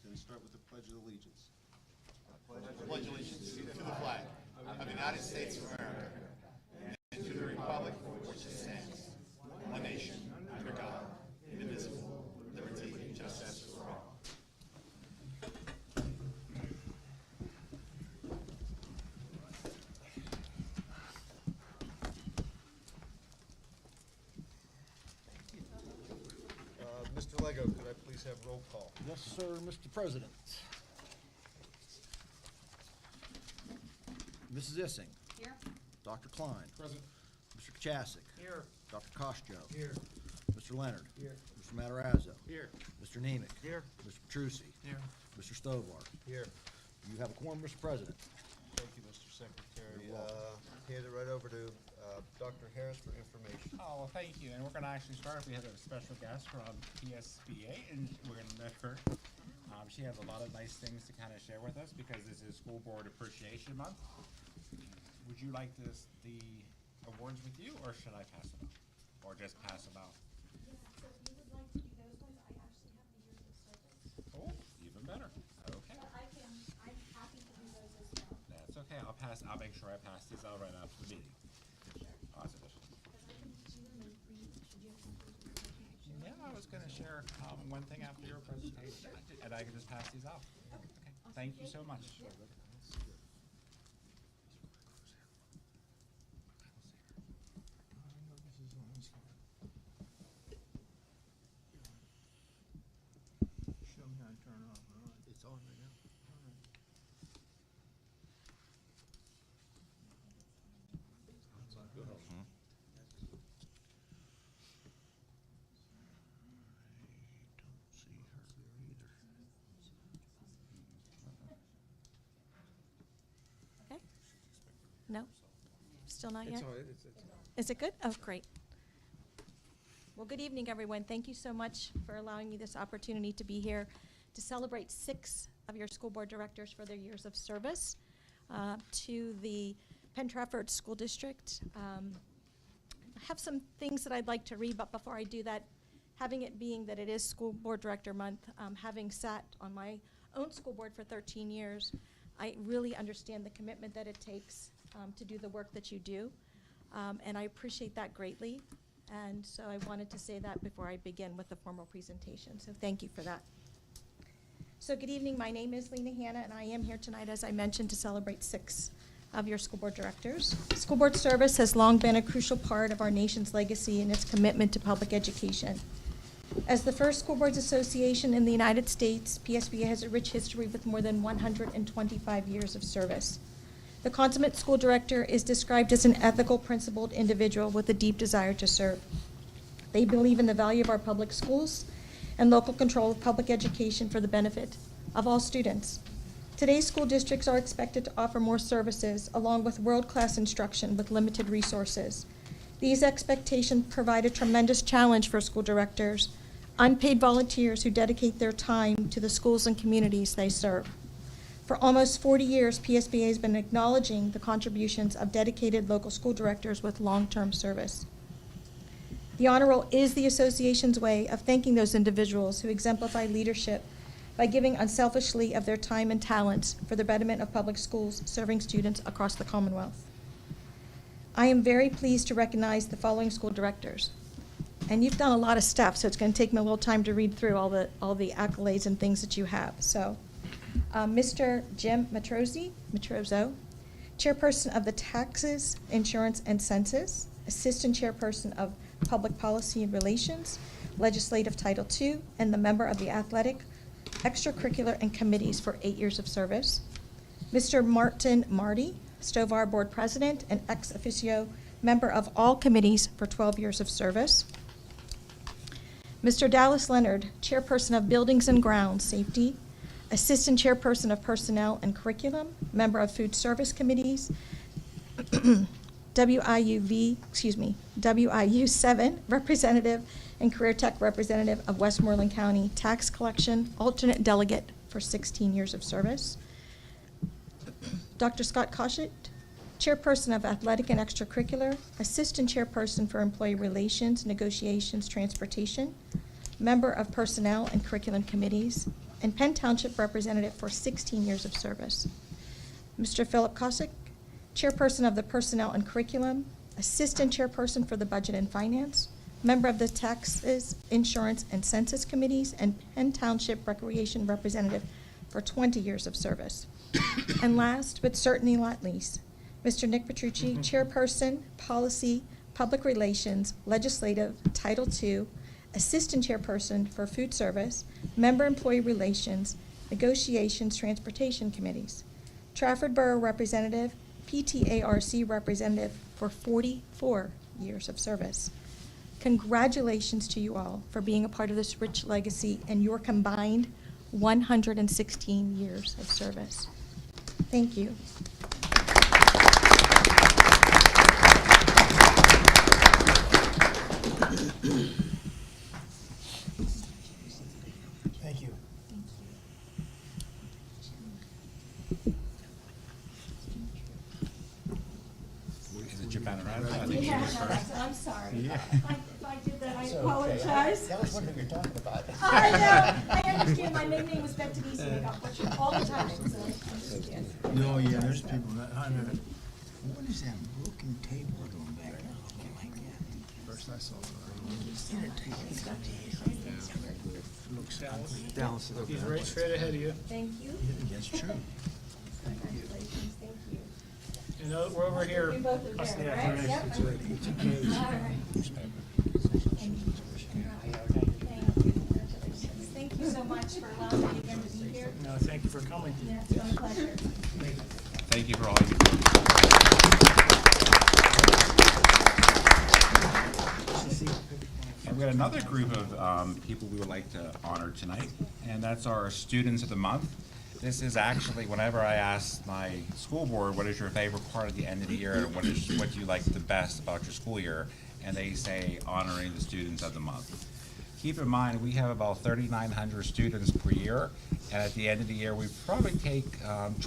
Then start with the Pledge of Allegiance. I pledge allegiance to the flag of the United States of America and to the republic for which it stands, one nation, under God, indivisible, with liberty and justice for all. Mr. Lego, could I please have roll call? Yes, sir, Mr. President. Mrs. Issing. Here. Dr. Klein. Present. Mr. Kachasik. Here. Dr. Costo. Here. Mr. Leonard. Here. Mr. Matarazzo. Here. Mr. Nemec. Here. Mr. Petrucci. Here. Mr. Stovar. Here. You have a quorum, Mr. President. Thank you, Mr. Secretary. You're welcome. Hand it right over to Dr. Harris for information. Oh, well, thank you. And we're going to actually start. We have a special guest from PSBA, and we're going to let her. She has a lot of nice things to kind of share with us because this is School Board Appreciation Month. Would you like the awards with you, or should I pass them out? Or just pass them out? Yeah, so if you would like to do those ones, I actually have the years of service. Oh, even better. Okay. But I'm happy to do those as well. That's okay. I'll make sure I pass these out right after the meeting. Positive. Because I can do them in brief, should you have something to share? Yeah, I was going to share one thing after your presentation, and I can just pass these out. Okay. Thank you so much. Show me how to turn it off. It's on right now. Go ahead. Okay. No? Still not yet? It's on, it's Is it good? Oh, great. Well, good evening, everyone. Thank you so much for allowing me this opportunity to be here to celebrate 6 of your school board directors for their years of service to the Penn Trafford School District. I have some things that I'd like to read, but before I do that, having it being that it is School Board Director Month, having sat on my own school board for 13 years, I really understand the commitment that it takes to do the work that you do, and I appreciate that greatly. And so I wanted to say that before I begin with the formal presentation, so thank you for that. So good evening, my name is Lena Hanna, and I am here tonight, as I mentioned, to celebrate 6 of your school board directors. School board service has long been a crucial part of our nation's legacy and its commitment to public education. As the first school boards association in the United States, PSBA has a rich history with more than 125 years of service. The consummate school director is described as an ethical, principled individual with a deep desire to serve. They believe in the value of our public schools and local control of public education for the benefit of all students. Today's school districts are expected to offer more services along with world-class instruction with limited resources. These expectations provide a tremendous challenge for school directors, unpaid volunteers who dedicate their time to the schools and communities they serve. For almost 40 years, PSBA has been acknowledging the contributions of dedicated local school directors with long-term service. The honor roll is the association's way of thanking those individuals who exemplify leadership by giving unselfishly of their time and talents for the betterment of public schools serving students across the Commonwealth. I am very pleased to recognize the following school directors. And you've done a lot of stuff, so it's going to take me a little time to read through all the accolades and things that you have. So, Mr. Jim Matrozzo, Chairperson of the Taxes, Insurance, and Census, Assistant Chairperson of Public Policy and Relations, Legislative Title II, and the member of the Athletic, Extracurricular, and Committees for 8 years of service. Mr. Martin Marty, Stovar Board President and ex officio member of all committees for 12 years of service. Mr. Dallas Leonard, Chairperson of Buildings and Grounds Safety, Assistant Chairperson of Personnel and Curriculum, member of Food Service Committees, WIU 7 representative and Career Tech representative of Westmoreland County Tax Collection, alternate delegate for 16 years of service. Dr. Scott Koshit, Chairperson of Athletic and Extracurricular, Assistant Chairperson for Employee Relations, Negotiations, Transportation, member of Personnel and Curriculum Committees. and Penn Township Representative for 16 years of service. Mr. Philip Kosick, Chairperson of the Personnel and Curriculum, Assistant Chairperson for the Budget and Finance, member of the Taxes, Insurance, and Census Committees, and Penn Township Recreation Representative for 20 years of service. And last, but certainly not least, Mr. Nick Petrucci, Chairperson, Policy, Public Relations, Legislative, Title II, Assistant Chairperson for Food Service, Member Employee Relations, Negotiations, Transportation Committees, Trafford Borough Representative, PTARC Representative for 44 years of service. Congratulations to you all for being a part of this rich legacy and your combined 116 years of service. Thank you. Thank you. Is it your banner? I think Yeah, she was no, first. I'm sorry. Yeah. If I did that, I apologize. That was what we were talking about. I know, I understand, my nickname was meant to be, so I got butchered all the time, so I understand. No, yeah, there's people that, I know. What is that broken table doing back there? Oh my God. First I saw it. Looks ugly. He's right straight ahead of you. Thank you. That's true. Congratulations, thank you. You know, we're over here. You both are Us- there, yeah, right? right. Yep. It's right. All right. Thank you. Congratulations. Thank you so much for allowing me again to be here. No, thank you for coming. Yeah, it's my pleasure. Thank you for all you do. And we got another group of people we would like to honor tonight, and that's our Students of the Month. This is actually, whenever I ask my school board, what is your favorite part of the end of the year, and what do you like the best about your school year, and they say honoring the Students of the Month. Keep in mind, we have about 3,900 students per year, and at the end of the year, we probably take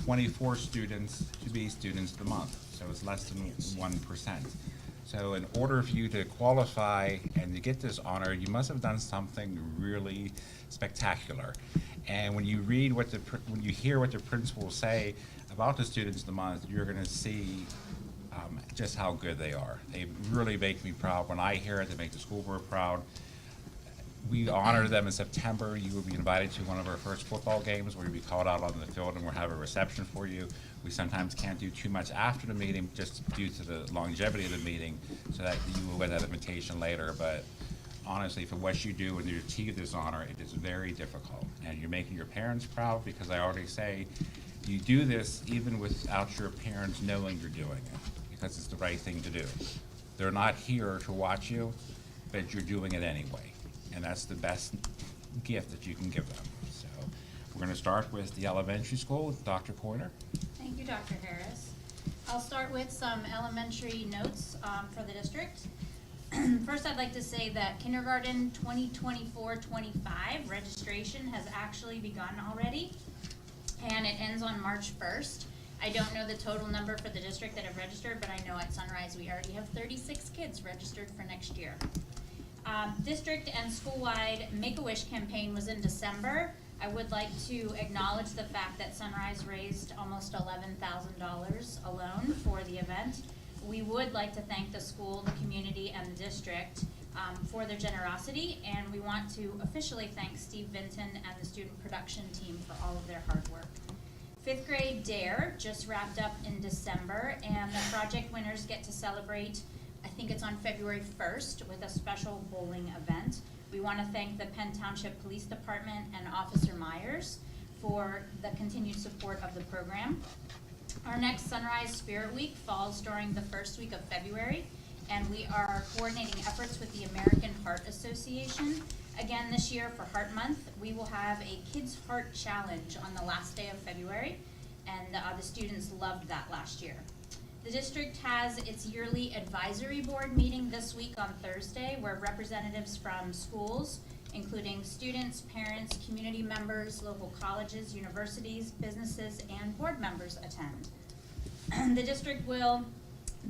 24 students to be Students of the Month, so it's less than 1%. So in order for you to qualify and to get this honor, you must have done something really spectacular. And when you read when you hear what the principals say about the Students of the Month, you're going to see just how good they are. They really make me proud. When I hear it, they make the school board proud. We honor them in September. You will be invited to one of our first football games where you'll be called out on the field and we'll have a reception for you. We sometimes can't do too much after the meeting just due to the longevity of the meeting, so that you will get that invitation later. But honestly, for what you do and to achieve this honor, it is very difficult. And you're making your parents proud, because I already say you do this even without your parents knowing you're doing it, because it's the right thing to do. They're not here to watch you, but you're doing it anyway. And that's the best gift that you can give them. So we're going to start with the elementary school with Dr. Pointer. Thank you, Dr. Harris. I'll start with some elementary notes for the district. First, I'd like to say that kindergarten 2024-25 registration has actually begun already, and it ends on March 1st. I don't know the total number for the district that have registered, but I know at Sunrise we already have 36 kids registered for next year. District and school-wide Make-A-Wish campaign was in December. I would like to acknowledge the fact that Sunrise raised almost $11,000 alone for the event. We would like to thank the school, the community, and the district for their generosity, and we want to officially thank Steve Vinton and the student production team for all of their hard work. 5th grade DARE just wrapped up in December, and the project winners get to celebrate, I think it's on February 1st, with a special bowling event. We want to thank the Penn Township Police Department and Officer Myers for the continued support of the program. Our next Sunrise Spirit Week falls during the first week of February, and we are coordinating efforts with the American Heart Association. Again, this year for Heart Month, we will have a Kids Heart Challenge on the last day of February, and the students loved that last year. The district has its yearly advisory board meeting this week on Thursday, where representatives from schools, including students, parents, community members, local colleges, universities, businesses, and board members attend. The district will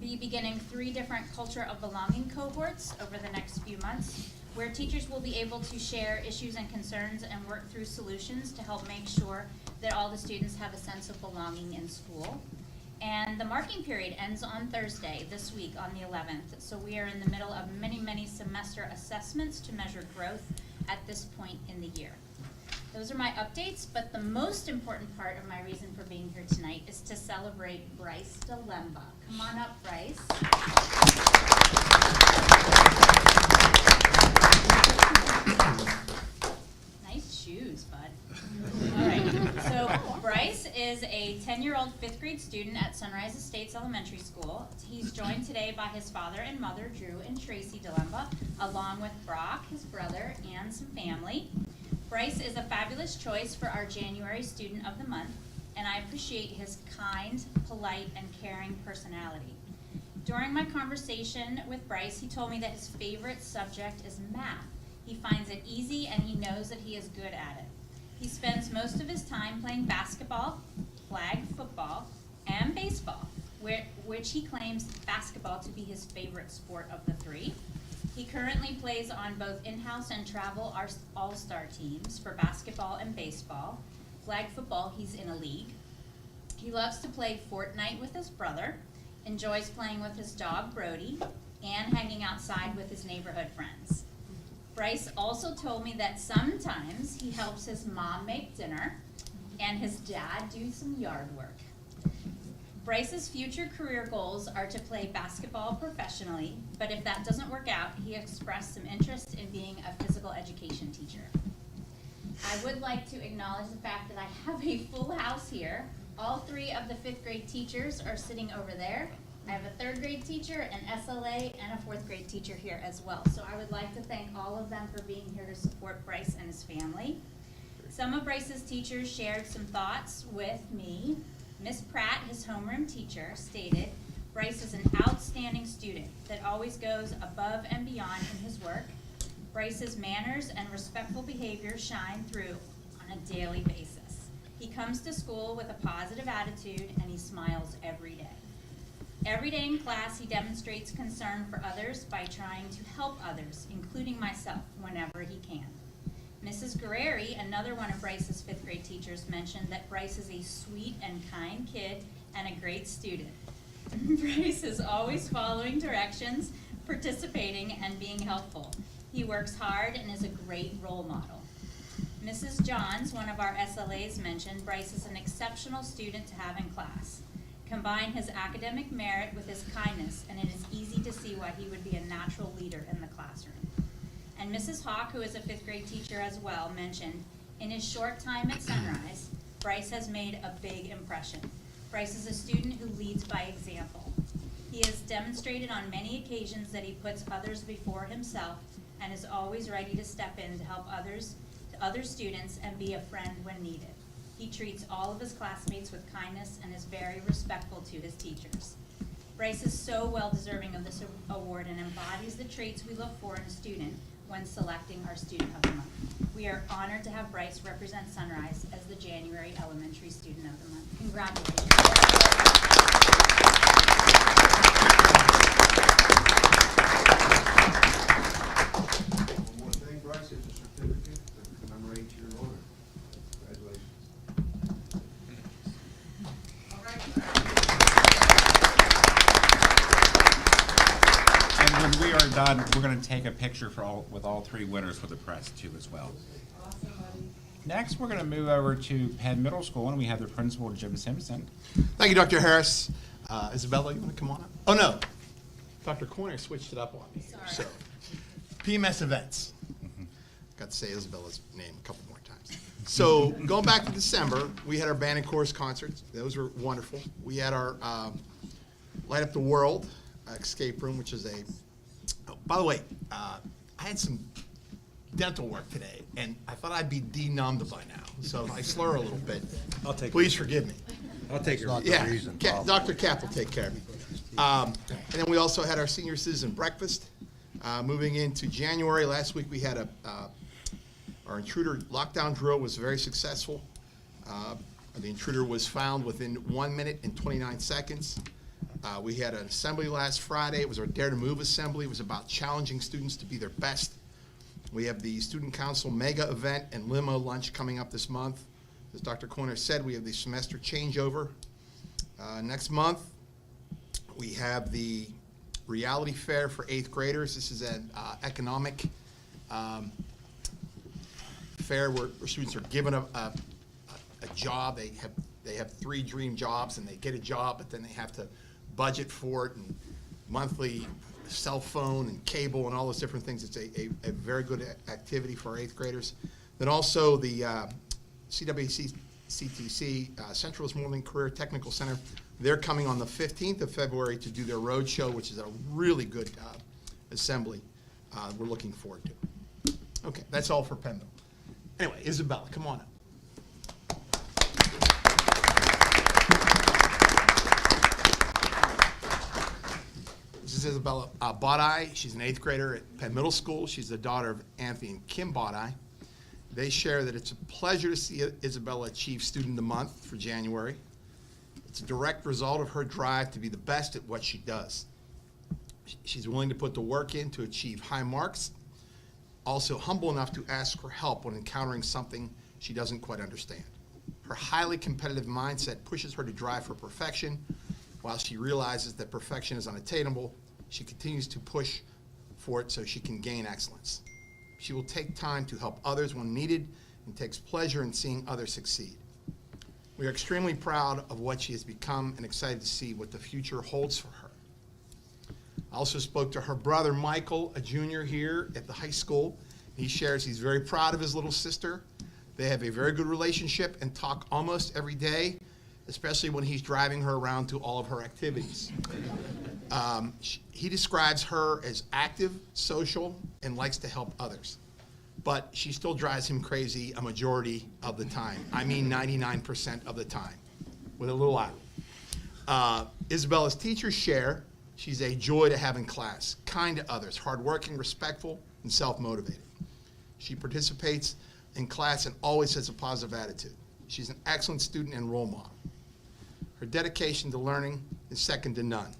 be beginning 3 different Culture of Belonging cohorts over the next few months. where teachers will be able to share issues and concerns and work through solutions to help make sure that all the students have a sense of belonging in school. And the marking period ends on Thursday this week on the 11th. So we are in the middle of many semester assessments to measure growth at this point in the year. Those are my updates, but the most important part of my reason for being here tonight is to celebrate Bryce DeLemba. Come on up, Bryce. Nice shoes, bud. All right, so Bryce is a 10-year-old fifth grade student at Sunrise Estates Elementary School. He's joined today by his father and mother, Drew and Tracy DeLemba, along with Brock, his brother, and some family. Bryce is a fabulous choice for our January Student of the Month, and I appreciate his kind, polite, and caring personality. During my conversation with Bryce, he told me that his favorite subject is math. He finds it easy and he knows that he is good at it. He spends most of his time playing basketball, flag football, and baseball, which he claims basketball to be his favorite sport of the three. He currently plays on both in-house and travel all-star teams for basketball and baseball. Flag football, he's in a league. He loves to play Fortnite with his brother, enjoys playing with his dog Brody, and hanging outside with his neighborhood friends. Bryce also told me that sometimes he helps his mom make dinner and his dad do some yard work. Bryce's future career goals are to play basketball professionally, but if that doesn't work out, he expressed some interest in being a physical education teacher. I would like to acknowledge the fact that I have a full house here. All three of the fifth grade teachers are sitting over there. I have a third grade teacher, an SLA, and a fourth grade teacher here as well. So I would like to thank all of them for being here to support Bryce and his family. Some of Bryce's teachers shared some thoughts with me. Miss Pratt, his homeroom teacher, stated, Bryce is an outstanding student that always goes above and beyond in his work. Bryce's manners and respectful behavior shine through on a daily basis. He comes to school with a positive attitude and he smiles every day. Every day in class, he demonstrates concern for others by trying to help others, including myself, whenever he can. Mrs. Guerreri, another one of Bryce's fifth grade teachers, mentioned that Bryce is a sweet and kind kid and a great student. Bryce is always following directions, participating, and being helpful. He works hard and is a great role model. Mrs. Johns, one of our SLAs, mentioned Bryce is an exceptional student to have in class. Combine his academic merit with his kindness, and it is easy to see why he would be a natural leader in the classroom. And Mrs. Hawk, who is a fifth grade teacher as well, mentioned, in his short time at Sunrise, Bryce has made a big impression. Bryce is a student who leads by example. He has demonstrated on many occasions that he puts others before himself and is always ready to step in to help other students and be a friend when needed. He treats all of his classmates with kindness and is very respectful to his teachers. Bryce is so well deserving of this award and embodies the traits we look for in a student when selecting our Student of the Month. We are honored to have Bryce represent Sunrise as the January Elementary Student of the Month. Congratulations. One more thing, Bryce, here's a certificate to commemorate your honor. Congratulations. And when we are done, we're going to take a picture with all three winners for the press too as well. Next, we're going to move over to Penn Middle School, and we have the principal, Jim Simpson. Thank you, Dr. Harris. Isabella, you want to come on up? Oh, no. Dr. Corner switched it up on me. So, PMS events. Got to say Isabella's name a couple more times. So, going back to December, we had our band and chorus concerts. Those were wonderful. We had our Light Up the World escape room, which is a... Oh, by the way, I had some dental work today, and I thought I'd be denumbed by now. So if I slur a little bit, please forgive me. I'll take your Yeah, reason. Dr. Cap will take care of me. And then we also had our senior citizen breakfast. Moving into January, last week we had our intruder lockdown drill was very successful. The intruder was found within 1 minute and 29 seconds. We had an assembly last Friday. It was our Dare to Move assembly. It was about challenging students to be their best. We have the Student Council Mega Event and Limo Lunch coming up this month. As Dr. Corner said, we have the semester changeover. Next month, we have the Reality Fair for 8th graders. This is an economic fair where students are given a job. They have 3 dream jobs, and they get a job, but then they have to budget for it, and monthly cell phone and cable and all those different things. It's a very good activity for our 8th graders. Then also the CWCTC, Central Morning Career Technical Center. They're coming on the 15th of February to do their road show, which is a really good assembly we're looking forward to. Okay, that's all for Pennville. Anyway, Isabella, come on up. This is Isabella Bodai. She's an 8th grader at Penn Middle School. She's the daughter of Anthony and Kim Bodai. They share that it's a pleasure to see Isabella achieve Student of the Month for January. It's a direct result of her drive to be the best at what she does. She's willing to put the work in to achieve high marks, also humble enough to ask for help when encountering something she doesn't quite understand. Her highly competitive mindset pushes her to drive for perfection. While she realizes that perfection is unattainable, she continues to push for it so she can gain excellence. She will take time to help others when needed and takes pleasure in seeing others succeed. We are extremely proud of what she has become and excited to see what the future holds for her. I also spoke to her brother, Michael, a junior here at the high school. He shares he's very proud of his little sister. They have a very good relationship and talk almost every day, especially when he's driving her around to all of her activities. He describes her as active, social, and likes to help others. But she still drives him crazy a majority of the time. I mean 99% of the time, with a little eye. Isabella's teachers share she's a joy to have in class, kind to others, hardworking, respectful, and self-motivated. She participates in class and always has a positive attitude. She's an excellent student and role model. Her dedication to learning is second to none.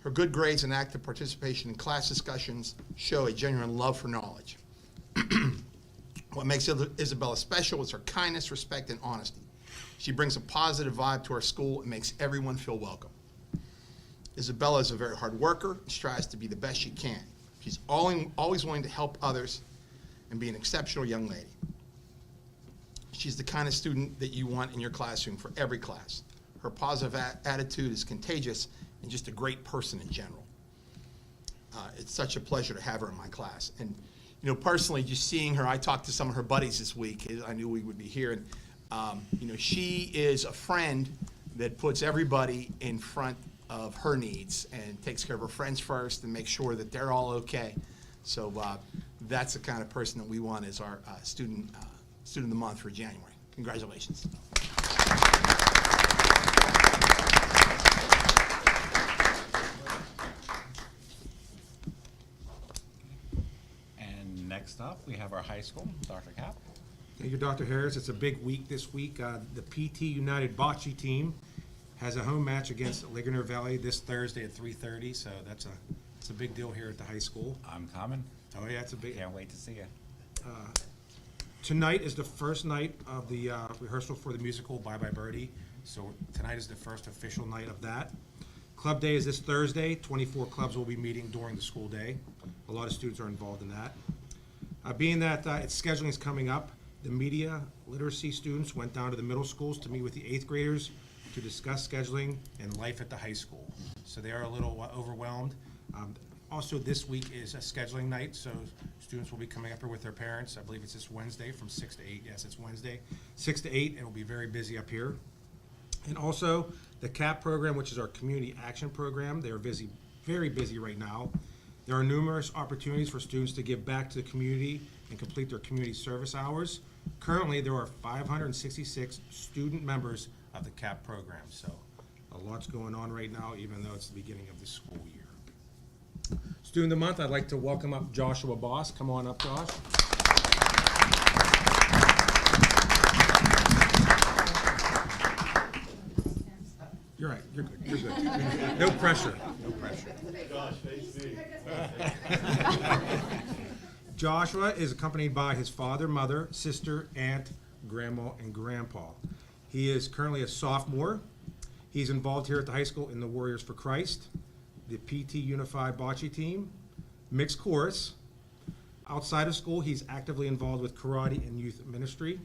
Her good grades and active participation in class discussions show a genuine love for knowledge. What makes Isabella special is her kindness, respect, and honesty. She brings a positive vibe to our school and makes everyone feel welcome. Isabella is a very hard worker and strives to be the best she can. She's always willing to help others and be an exceptional young lady. She's the kind of student that you want in your classroom for every class. Her positive attitude is contagious and just a great person in general. It's such a pleasure to have her in my class. And you know, personally, just seeing her, I talked to some of her buddies this week. I knew we would be here. And you know, she is a friend that puts everybody in front of her needs and takes care of her friends first and makes sure that they're all okay. So that's the kind of person that we want as our student of the month for January. Congratulations. And next up, we have our high school, Dr. Cap. Thank you, Dr. Harris. It's a big week this week. The PT United Bocce team has a home match against Ligonier Valley this Thursday at 3:30, so it's a big deal here at the high school. I'm coming. Oh yeah, it's a big. Can't wait to see you. Tonight is the first night of the rehearsal for the musical Bye Bye Birdie. So tonight is the first official night of that. Club day is this Thursday. 24 clubs will be meeting during the school day. A lot of students are involved in that. Being that its scheduling is coming up, the media literacy students went down to the middle schools to meet with the 8th graders to discuss scheduling and life at the high school. So they are a little overwhelmed. Also, this week is a scheduling night, so students will be coming up here with their parents. I believe it's this Wednesday from 6 to 8. Yes, it's Wednesday, 6 to 8. It will be very busy up here. And also, the CAP program, which is our community action program, they are busy, very busy right now. There are numerous opportunities for students to give back to the community and complete their community service hours. Currently, there are 566 student members of the CAP program, so a lot's going on right now, even though it's the beginning of the school year. Student of the Month, I'd like to welcome up Joshua Boss. Come on up, Josh. You're right. You're good. You're good. No pressure. No pressure. Joshua is accompanied by his father, mother, sister, aunt, grandma, and grandpa. He is currently a sophomore. He's involved here at the high school in the Warriors for Christ, the PT Unified Bocce team, mixed chorus. Outside of school, he's actively involved with karate and youth ministry.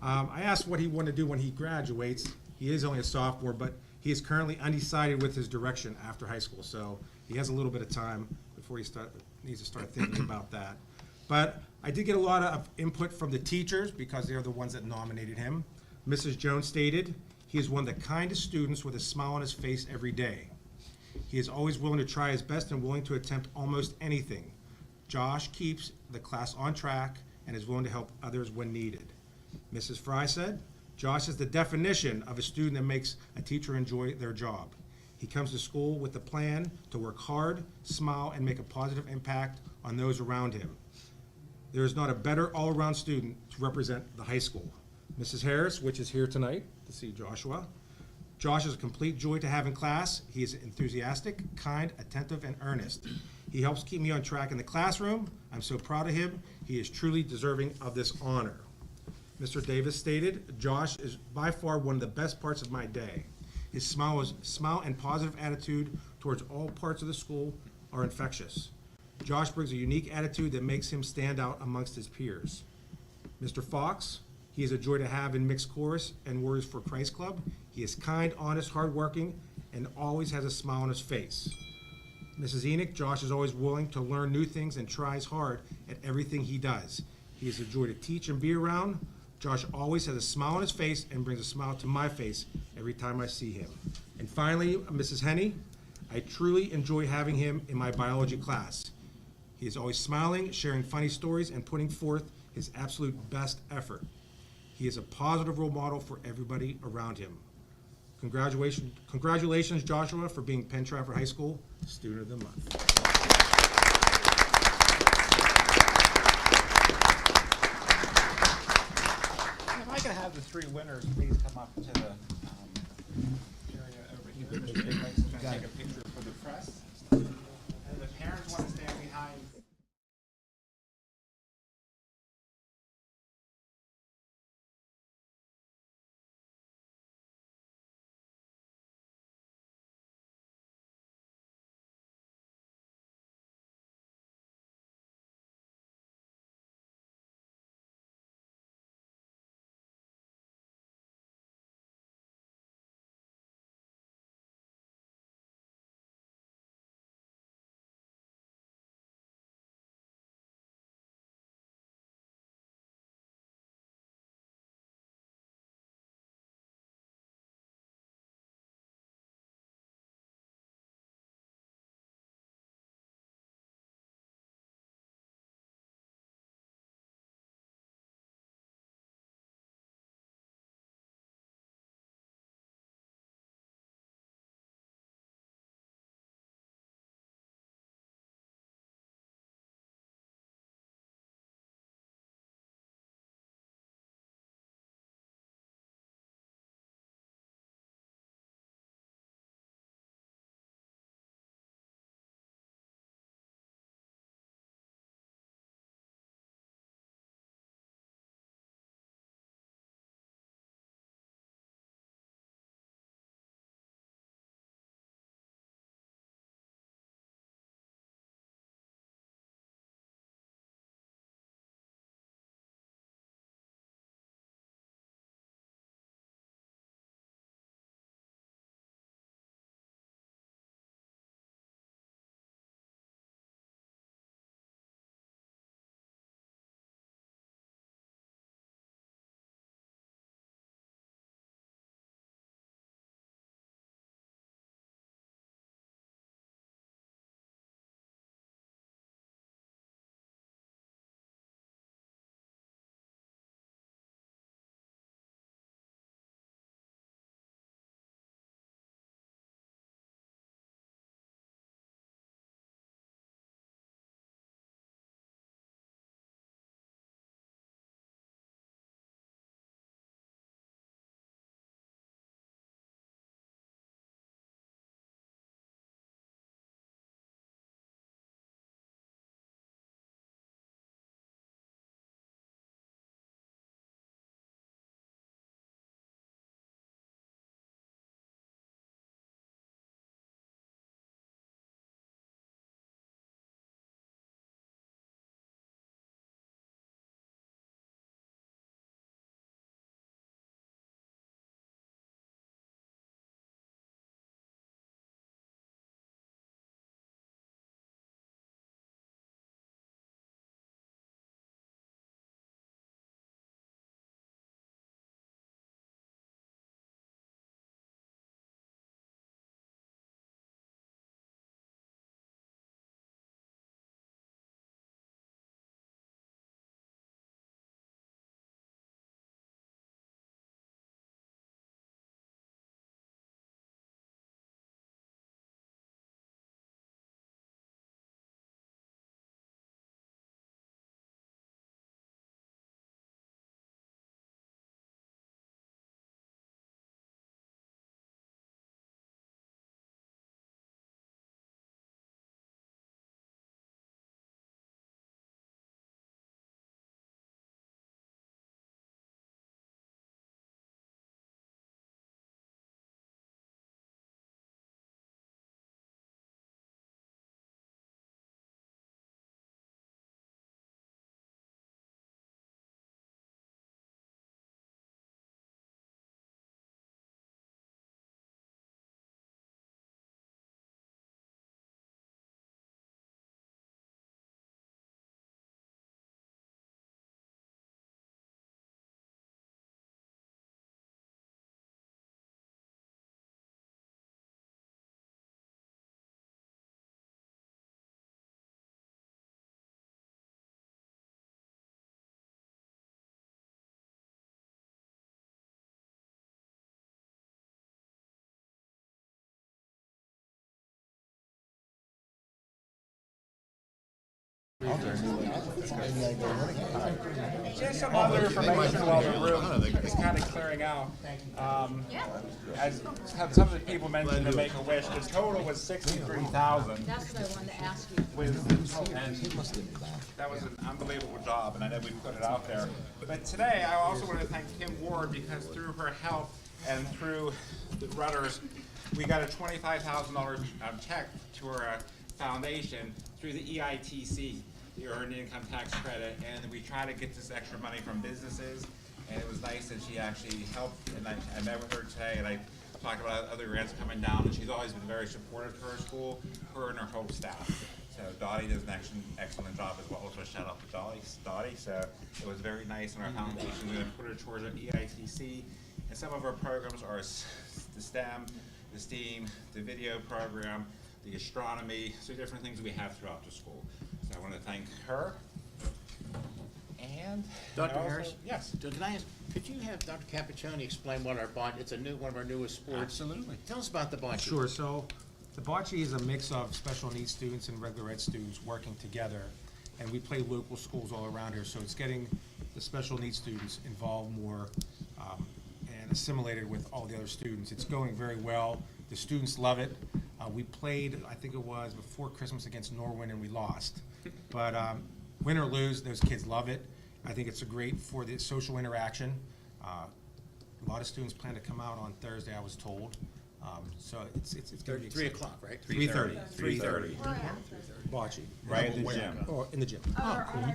I asked what he wanted to do when he graduates. He is only a sophomore, but he is currently undecided with his direction after high school, so he has a little bit of time before he needs to start thinking about that. But I did get a lot of input from the teachers because they're the ones that nominated him. Mrs. Jones stated, "He is one of the kindest students with a smile on his face every day. He is always willing to try his best and willing to attempt almost anything. Josh keeps the class on track and is willing to help others when needed." Mrs. Fry said, "Josh is the definition of a student that makes a teacher enjoy their job. He comes to school with the plan to work hard, smile, and make a positive impact on those around him. There is not a better all-around student to represent the high school." Mrs. Harris, which is here tonight to see Joshua. "Josh is a complete joy to have in class. He is enthusiastic, kind, attentive, and earnest. He helps keep me on track in the classroom. I'm so proud of him. He is truly deserving of this honor." Mr. Davis stated, "Josh is by far one of the best parts of my day. His smile and positive attitude towards all parts of the school are infectious. Josh brings a unique attitude that makes him stand out amongst his peers." Mr. Fox, "He is a joy to have in mixed chorus and Warriors for Christ Club. He is kind, honest, hardworking, and always has a smile on his face." Mrs. Enoch, "Josh is always willing to learn new things and tries hard at everything he does. He is a joy to teach and be around. Josh always has a smile on his face and brings a smile to my face every time I see him." And finally, Mrs. Henney, "I truly enjoy having him in my biology class. He is always smiling, sharing funny stories, and putting forth his absolute best effort. He is a positive role model for everybody around him. Congratulations, Joshua, for being Penn Trafford High School Student of the Month." If I could have the three winners please come up to the area over here. They'd like to take a picture for the press. And the parents want to stand behind Just some other information while the room is kind of clearing out. As some of the people mentioned to Make-A-Wish, the total was $63,000. That's what I wanted to ask you. That was an unbelievable job, and I know we put it out there. But today, I also want to thank Kim Ward, because through her help and through the Rudders, we got a $25,000 check to our foundation through the EITC, the Earned Income Tax Credit, and we try to get this extra money from businesses. And it was nice that she actually helped, and I met with her today, and I talked about other grants coming down, and she's always been very supportive to her school, her and her whole staff. So Dottie does an excellent job as well, so shout out to Dottie. So it was very nice, and our foundation is going to put her towards our EITC, and some of our programs are the STEM, the STEAM, the video program, the astronomy, so different things we have throughout the school. So I want to thank her. And Dr. also- Harris? Yes. Can I ask, could you have Dr. Cappuccioni explain what our bocce, it's one of our newest sports. Absolutely. Tell us about the bocce. Sure, so the bocce is a mix of special needs students and regular ed students working together. And we play local schools all around here, so it's getting the special needs students involved more and assimilated with all the other students. It's going very well. The students love it. We played, I think it was before Christmas, against Norwin, and we lost. But win or lose, those kids love it. I think it's great for the social interaction. A lot of students plan to come out on Thursday, I was told. So it's going to be 3 exciting. o'clock, right? 3:30. 3:30. Bocce. Right at the gym. Or in the gym.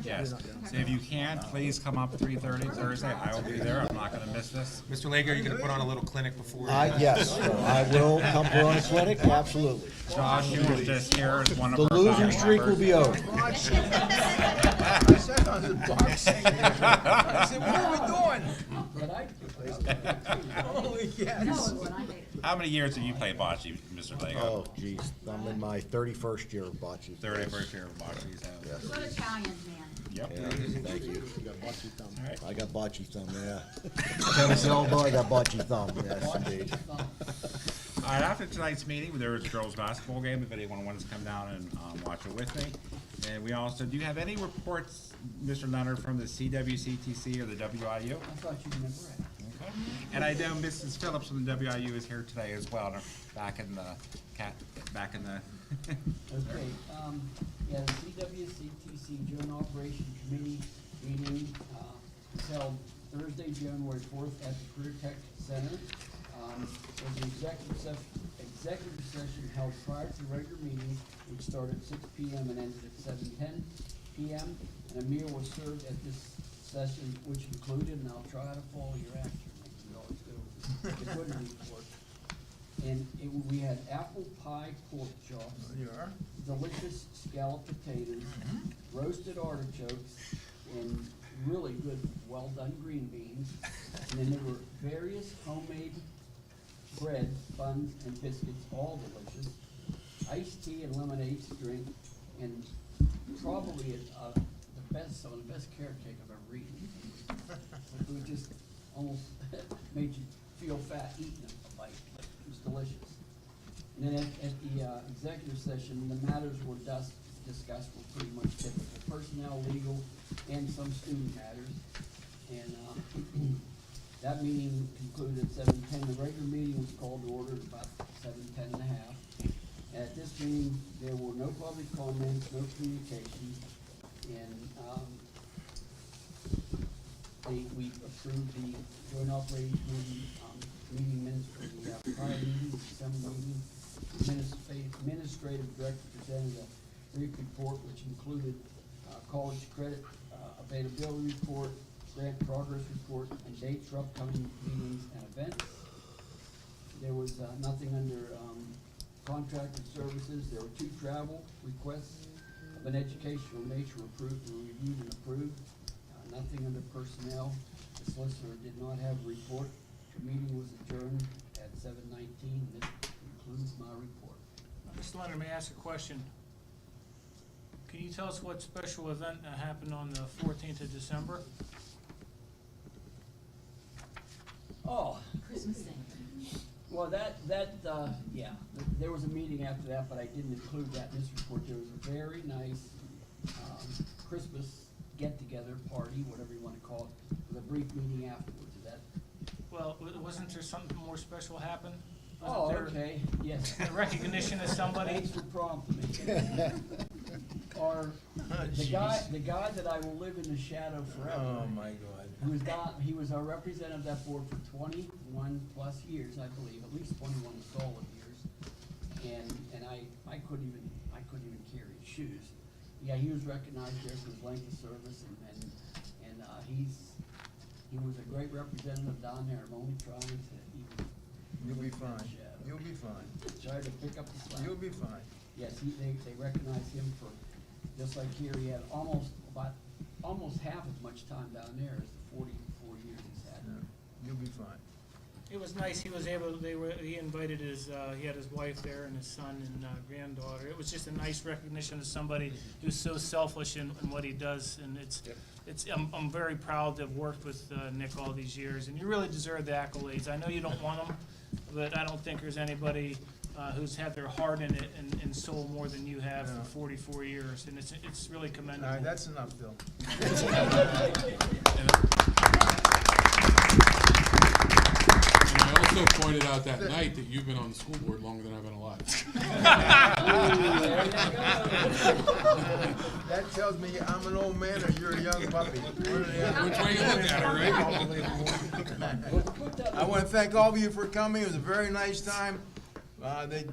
Yes. So if you can, please come up 3:30 Thursday. I will be there. I'm not going to miss this. Mr. Lager, are you going to put on a little clinic before? Yes, I will come put on a clinic, absolutely. Josh, who was just here, is one of The our losing founding streak will members. be over. I said I was boxing. I said, what are we doing? Holy yes. How many years have you played bocce, Mr. Lego? Oh, geez, I'm in my 31st year of bocce. 31st year of bocce. So. Yes. Good Italian man. Yep. Yeah, thank you. All right. I got bocce thumb, yeah. Tennis elbow, I got bocce thumb, yes, indeed. All right, after tonight's meeting, there was a girls' basketball game, if anyone wants to come down and watch it with me. And we also, do you have any reports, Mr. Leonard, from the CWCTC or the WIU? I thought you never had. Okay. And I know Mrs. Phillips from the WIU is here today as well, back in the. Okay, yeah, the CWCTC Joint Operation Committee meeting, was held Thursday, January 4th at the Career Tech Center. There was an executive session held prior to the regular meeting, which started at 6 p.m. and ended at 7:10 p.m. And a meal was served at this session, which included, and I'll try to follow your answer, we always do, the good report. And we had apple pie pork chops, delicious scalloped potatoes, roasted artichokes, and really good, well-done green beans. And then there were various homemade bread, buns, and biscuits, all delicious. Iced tea and lemonade to drink, and probably some of the best carrot cake I've ever eaten. It was just almost made you feel fat eating a bite. It was delicious. And then at the executive session, the matters were discussed were pretty much typical, personnel, legal, and some student matters. And that meeting concluded at 7:10. The regular meeting was called to order at about 7:10 and a half. At this meeting, there were no public comments, no communications, and we approved the joint operating committee meeting minutes for the prior meeting, December meeting. Administrative director presented a brief report which included college credit availability report, grant progress report, and dates for upcoming meetings and events. There was nothing under contracted services. There were 2 travel requests of an educational nature approved and reviewed and approved. Nothing under personnel. The solicitor did not have a report. The meeting was adjourned at 7:19. This concludes my report. Mr. Leonard, may I ask a question? Can you tell us what special event happened on the 14th of December? Oh, Christmas thing. well, yeah, there was a meeting after that, but I didn't include that in this report. There was a very nice Christmas get-together party, whatever you wanna call it, with a brief meeting afterwards, is that? Well, wasn't there something more special happen? Oh, Wasn't there okay, yes. a recognition of somebody? Thanks for prompting me. Or, the guy that I will live in the shadow forever. Oh, my God. He was our representative of that board for 21 plus years, I believe, at least 21 solid years. And I couldn't even carry his shoes. Yeah, he was recognized there for his length of service, and he was a great representative down there. I'm only trying to even. You'll be fine. You'll be fine. Try to pick up the slack. You'll be fine. Yes, they recognized him for, just like here, he had almost half as much time down there as the 44 years he's had. Yeah, You'll be fine. It was nice, he invited he had his wife there and his son and granddaughter. It was just a nice recognition of somebody who's so selfish in what he does, and I'm very proud to have worked with Nick all these years, and you really deserve the accolades. I know you don't want them, but I don't think there's anybody who's had their heart in it and soul more than you have for 44 years, and it's really commendable. All right, that's enough, Bill. And I also pointed out that night that you've been on the school board longer than I've been alive. That tells me I'm an old man or you're a young puppy. Which way you look at it, right? I want to thank all of you for coming. It was a very nice time. They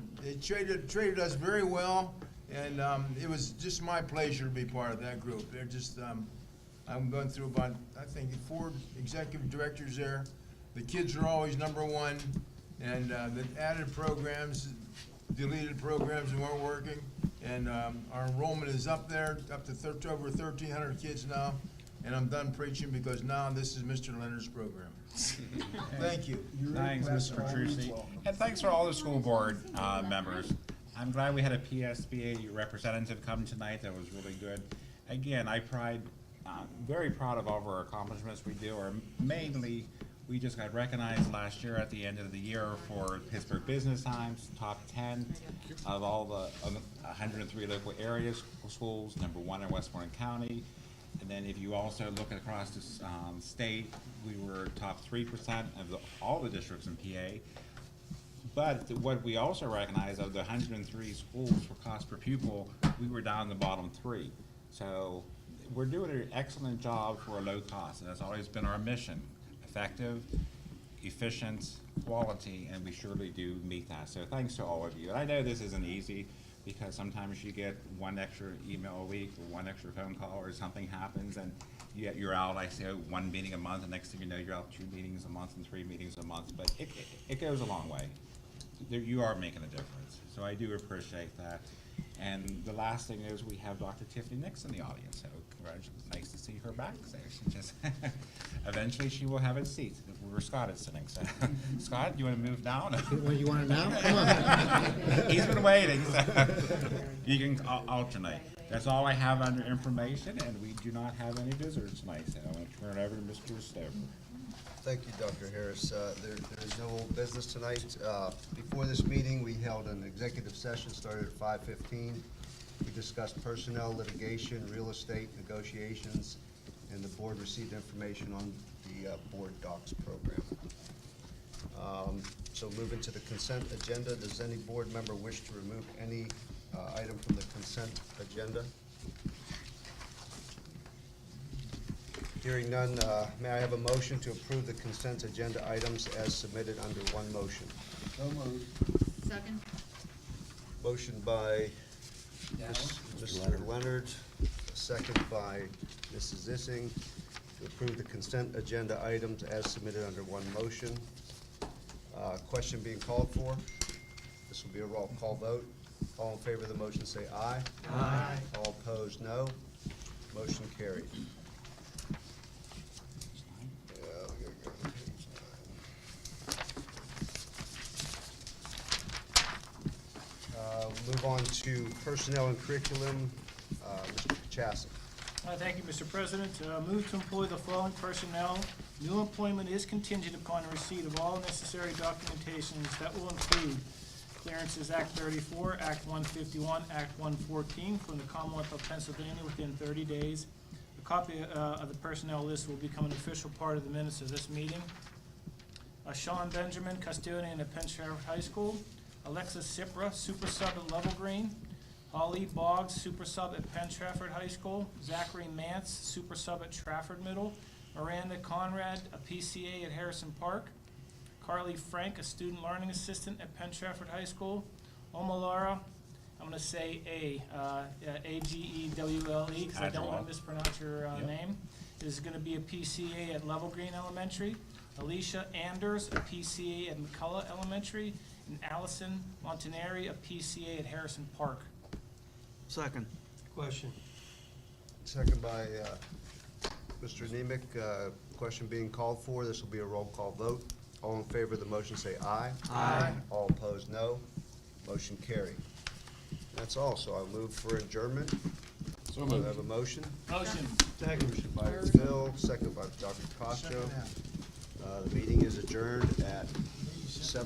treated us very well, and it was just my pleasure to be part of that group. They're just, I'm going through about, I think, 4 executive directors there. The kids are always number one, and the added programs, deleted programs that weren't working, and our enrollment is up there, up to over 1,300 kids now, and I'm done preaching because now this is Mr. Leonard's program. Thank you. Thanks, Mr. Petrucci. And thanks for all the school board members. I'm glad we had a PSBA representative come tonight. That was really good. Again, very proud of all of our accomplishments we do, or mainly, we just got recognized last year at the end of the year for Pittsburgh Business Times, top 10 of all the 103 local area schools, #1 in Westmoreland County. And then if you also look across the state, we were top 3% of all the districts in PA. But what we also recognize, of the 103 schools for cost per pupil, we were down in the bottom 3. So we're doing an excellent job for a low cost, and that's always been our mission. Effective, efficient, quality, and we surely do meet that. So thanks to all of you. And I know this isn't easy, because sometimes you get 1 extra email a week or 1 extra phone call, or something happens and you're out, I say, 1 meeting a month, and next thing you know, you're out 2 meetings a month and 3 meetings a month. But it goes a long way. You are making a difference. So I do appreciate that. And the last thing is, we have Dr. Tiffany Nix in the audience, so congratulations. Nice to see her back there. She just eventually she will have a seat where Scott is sitting. So, Scott, you want to move now? Well, you want it now? Come on. He's been waiting, so you can alternate. That's all I have under information, and we do not have any visitors tonight, so I'm going to turn it over to Mr. Stover. Thank you, Dr. Harris. There is no old business tonight. Before this meeting, we held an executive session, started at 5:15. We discussed personnel, litigation, real estate, negotiations, and the board received information on the board docs program. So moving to the consent agenda, does any board member wish to remove any item from the consent agenda? Hearing none, may I have a motion to approve the consent agenda items as submitted under one motion? So moved. Second? Motion by Dallas? Mr. Leonard, second by Mrs. Zissing, to approve the consent agenda items as submitted under one motion. Question being called for. This will be a roll call vote. All in favor of the motion say aye. Aye. All opposed, no. Motion carried. Move on to personnel and curriculum. Mr. Kachasik. Thank you, Mr. President. Move to employ the following personnel. New employment is contingent upon receipt of all necessary documentations that will include Clearances Act 34, Act 151, Act 114 from the Commonwealth of Pennsylvania within 30 days. A copy of the personnel list will become an official part of the minutes of this meeting. Sean Benjamin, custodian at Penn Trafford High School. Alexa Cipra, super sub at Level Green. Holly Boggs, super sub at Penn Trafford High School. Zachary Mance, super sub at Trafford Middle. Miranda Conrad, a PCA at Harrison Park. Carly Frank, a student learning assistant at Penn Trafford High School. Omalara, I'm gonna say A-G-E-W-L-E, because I don't want to mispronounce your name, is gonna be a PCA at Level Green Elementary. Alicia Anders, a PCA at McCullough Elementary. And Allison Montanari, a PCA at Harrison Park. Second. Question. Second by Mr. Nemec. Question being called for. This will be a roll call vote. All in favor of the motion say aye. Aye. All opposed, no. Motion carried. That's all, so I'll move for adjournment. So Do I moved. have a motion? Motion. Motion by Phil, second by Dr. Costo. The meeting is adjourned at